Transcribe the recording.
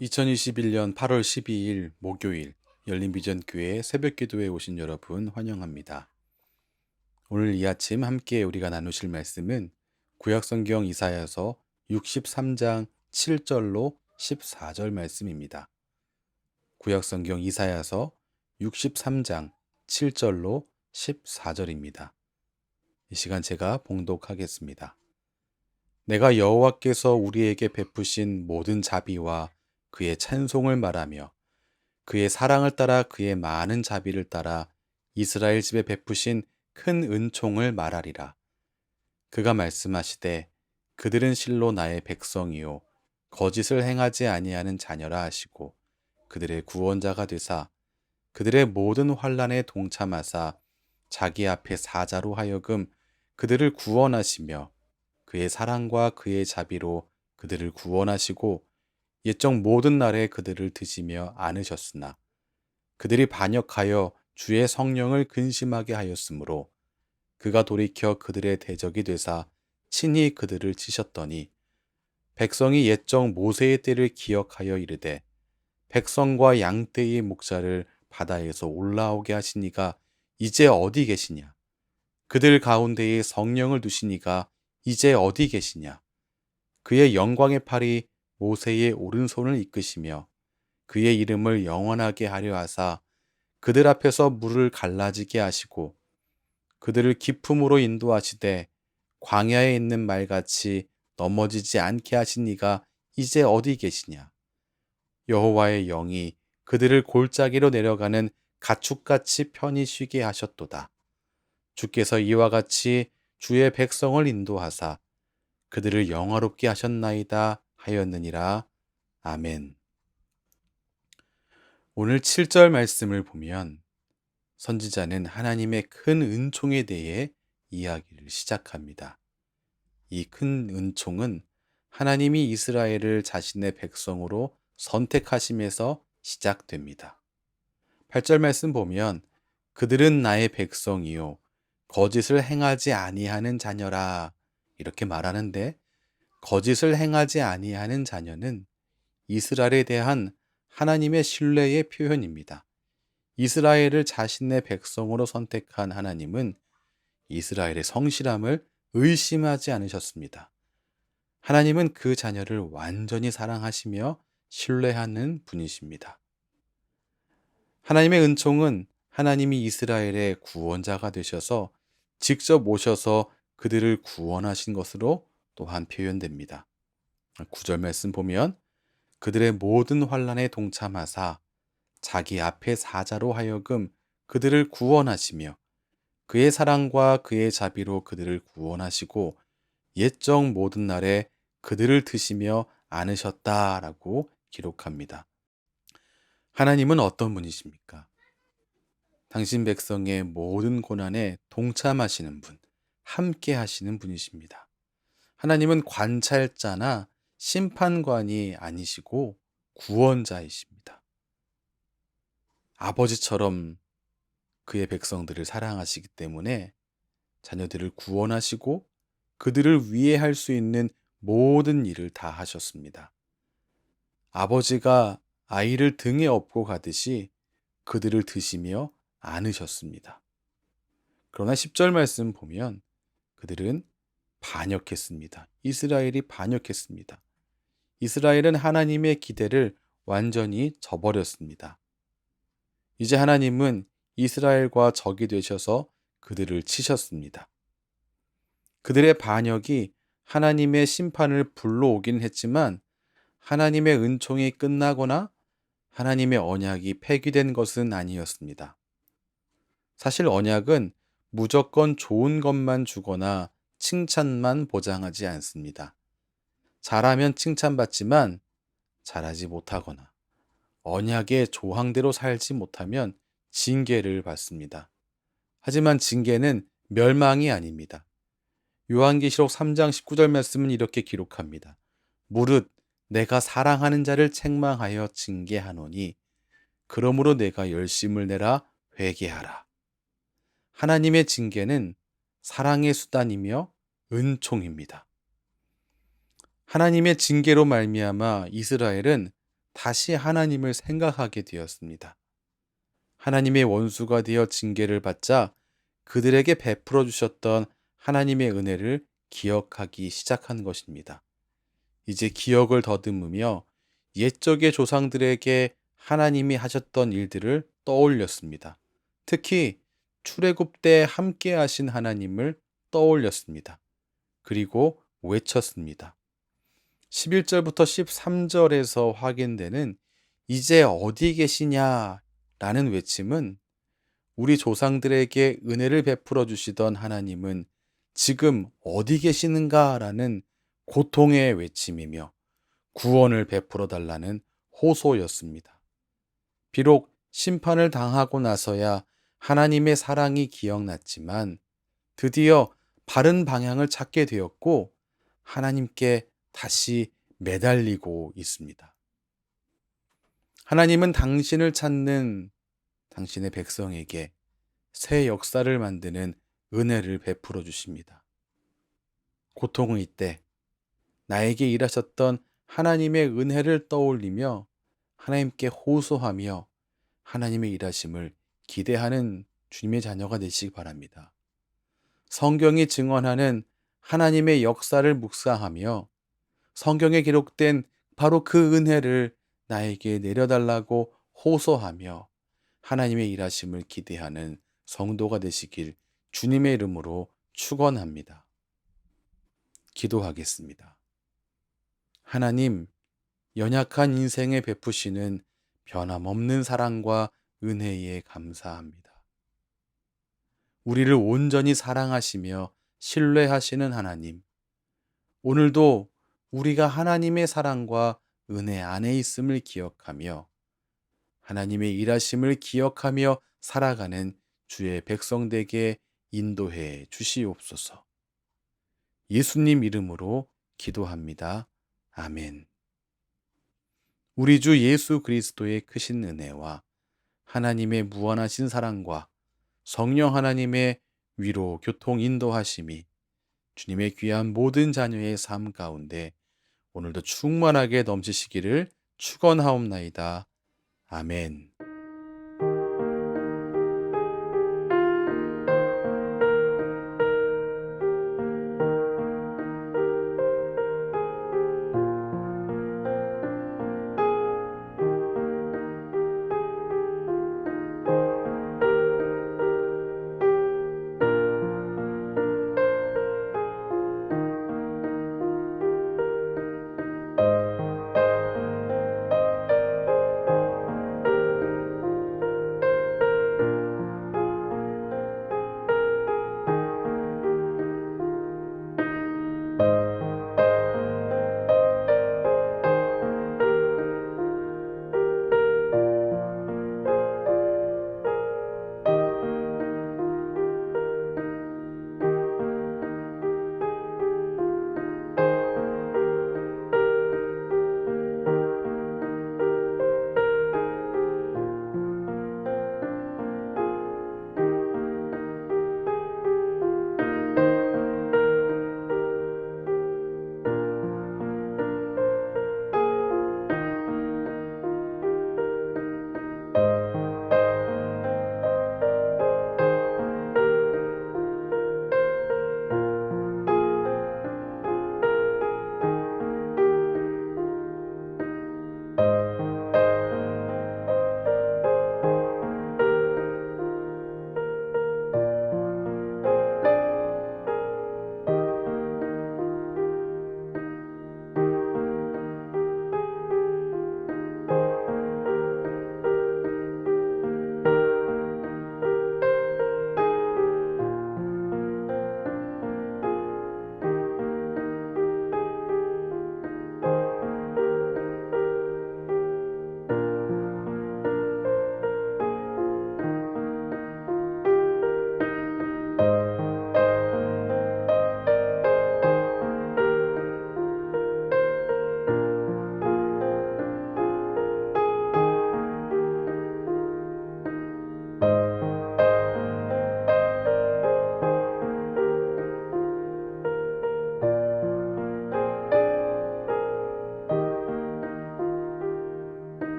2021년 8월 12일 목요일 열린비전교회 새벽기도에 오신 여러분 환영합니다. 오늘 이 아침 함께 우리가 나누실 말씀은 구약성경 이사야서 63장 7절로 14절 말씀입니다. 구약성경 이사야서 63장 7절로 14절입니다. 이 시간 제가 봉독하겠습니다. 내가 여호와께서 우리에게 베푸신 모든 자비와 그의 찬송을 말하며 그의 사랑을 따라 그의 많은 자비를 따라 이스라엘 집에 베푸신 큰 은총을 말하리라. 그가 말씀하시되 그들은 실로 나의 백성이요 거짓을 행하지 아니하는 자녀라 하시고 그들의 구원자가 되사 그들의 모든 환난에 동참하사 자기 앞에 사자로 하여금 그들을 구원하시며 그의 사랑과 그의 자비로 그들을 구원하시고 옛적 모든 날에 그들을 드시며 안으셨으나 그들이 반역하여 주의 성령을 근심하게 하였으므로 그가 돌이켜 그들의 대적이 되사 친히 그들을 치셨더니 백성이 옛적 모세의 때를 기억하여 이르되 백성과 양떼의 목자를 바다에서 올라오게 하시니가 이제 어디 계시냐? 그들 가운데에 성령을 두시니가 이제 어디 계시냐? 그의 영광의 팔이 모세의 오른손을 이끄시며 그의 이름을 영원하게 하려 하사 그들 앞에서 물을 갈라지게 하시고 그들을 기품으로 인도하시되 광야에 있는 말같이 넘어지지 않게 하신 이가 이제 어디 계시냐? 여호와의 영이 그들을 골짜기로 내려가는 가축같이 편히 쉬게 하셨도다. 주께서 이와 같이 주의 백성을 인도하사 그들을 영화롭게 하셨나이다 하였느니라. 아멘. 오늘 7절 말씀을 보면 선지자는 하나님의 큰 은총에 대해 이야기를 시작합니다. 이 큰 은총은 하나님이 이스라엘을 자신의 백성으로 선택하심에서 시작됩니다. 8절 말씀 보면 그들은 나의 백성이요 거짓을 행하지 아니하는 자녀라 이렇게 말하는데 거짓을 행하지 아니하는 자녀는 이스라엘에 대한 하나님의 신뢰의 표현입니다. 이스라엘을 자신의 백성으로 선택한 하나님은 이스라엘의 성실함을 의심하지 않으셨습니다. 하나님은 그 자녀를 완전히 사랑하시며 신뢰하는 분이십니다. 하나님의 은총은 하나님이 이스라엘의 구원자가 되셔서 직접 오셔서 그들을 구원하신 것으로 또한 표현됩니다. 9절 말씀 보면 그들의 모든 환난에 동참하사 자기 앞에 사자로 하여금 그들을 구원하시며 그의 사랑과 그의 자비로 그들을 구원하시고 옛적 모든 날에 그들을 드시며 안으셨다라고 기록합니다. 하나님은 어떤 분이십니까? 당신 백성의 모든 고난에 동참하시는 분, 함께 하시는 분이십니다. 하나님은 관찰자나 심판관이 아니시고 구원자이십니다. 아버지처럼 그의 백성들을 사랑하시기 때문에 자녀들을 구원하시고 그들을 위해 할 수 있는 모든 일을 다 하셨습니다. 아버지가 아이를 등에 업고 가듯이 그들을 드시며 안으셨습니다. 그러나 10절 말씀 보면 그들은 반역했습니다. 이스라엘이 반역했습니다. 이스라엘은 하나님의 기대를 완전히 저버렸습니다. 이제 하나님은 이스라엘과 적이 되셔서 그들을 치셨습니다. 그들의 반역이 하나님의 심판을 불러오긴 했지만 하나님의 은총이 끝나거나 하나님의 언약이 폐기된 것은 아니었습니다. 사실 언약은 무조건 좋은 것만 주거나 칭찬만 보장하지 않습니다. 잘하면 칭찬받지만 잘하지 못하거나 언약의 조항대로 살지 못하면 징계를 받습니다. 하지만 징계는 멸망이 아닙니다. 요한계시록 3장 19절 말씀은 이렇게 기록합니다. 무릇 내가 사랑하는 자를 책망하여 징계하노니 그러므로 내가 열심을 내라 회개하라. 하나님의 징계는 사랑의 수단이며 은총입니다. 하나님의 징계로 말미암아 이스라엘은 다시 하나님을 생각하게 되었습니다. 하나님의 원수가 되어 징계를 받자 그들에게 베풀어 주셨던 하나님의 은혜를 기억하기 시작한 것입니다. 이제 기억을 더듬으며 옛적의 조상들에게 하나님이 하셨던 일들을 떠올렸습니다. 특히 출애굽 때 함께 하신 하나님을 떠올렸습니다. 그리고 외쳤습니다. 11절부터 13절에서 확인되는 이제 어디 계시냐 라는 외침은 우리 조상들에게 은혜를 베풀어 주시던 하나님은 지금 어디 계시는가 라는 고통의 외침이며 구원을 베풀어 달라는 호소였습니다. 비록 심판을 당하고 나서야 하나님의 사랑이 기억났지만 드디어 바른 방향을 찾게 되었고 하나님께 다시 매달리고 있습니다. 하나님은 당신을 찾는 당신의 백성에게 새 역사를 만드는 은혜를 베풀어 주십니다. 고통의 때 나에게 일하셨던 하나님의 은혜를 떠올리며 하나님께 호소하며 하나님의 일하심을 기대하는 주님의 자녀가 되시기 바랍니다. 성경이 증언하는 하나님의 역사를 묵상하며 성경에 기록된 바로 그 은혜를 나에게 내려달라고 호소하며 하나님의 일하심을 기대하는 성도가 되시길 주님의 이름으로 축원합니다. 기도하겠습니다. 하나님, 연약한 인생에 베푸시는 변함없는 사랑과 은혜에 감사합니다. 우리를 온전히 사랑하시며 신뢰하시는 하나님, 오늘도 우리가 하나님의 사랑과 은혜 안에 있음을 기억하며 하나님의 일하심을 기억하며 살아가는 주의 백성되게 인도해 주시옵소서. 예수님 이름으로 기도합니다. 아멘. 우리 주 예수 그리스도의 크신 은혜와 하나님의 무한하신 사랑과 성령 하나님의 위로 교통 인도하심이 주님의 귀한 모든 자녀의 삶 가운데 오늘도 충만하게 넘치시기를 축원하옵나이다. 아멘.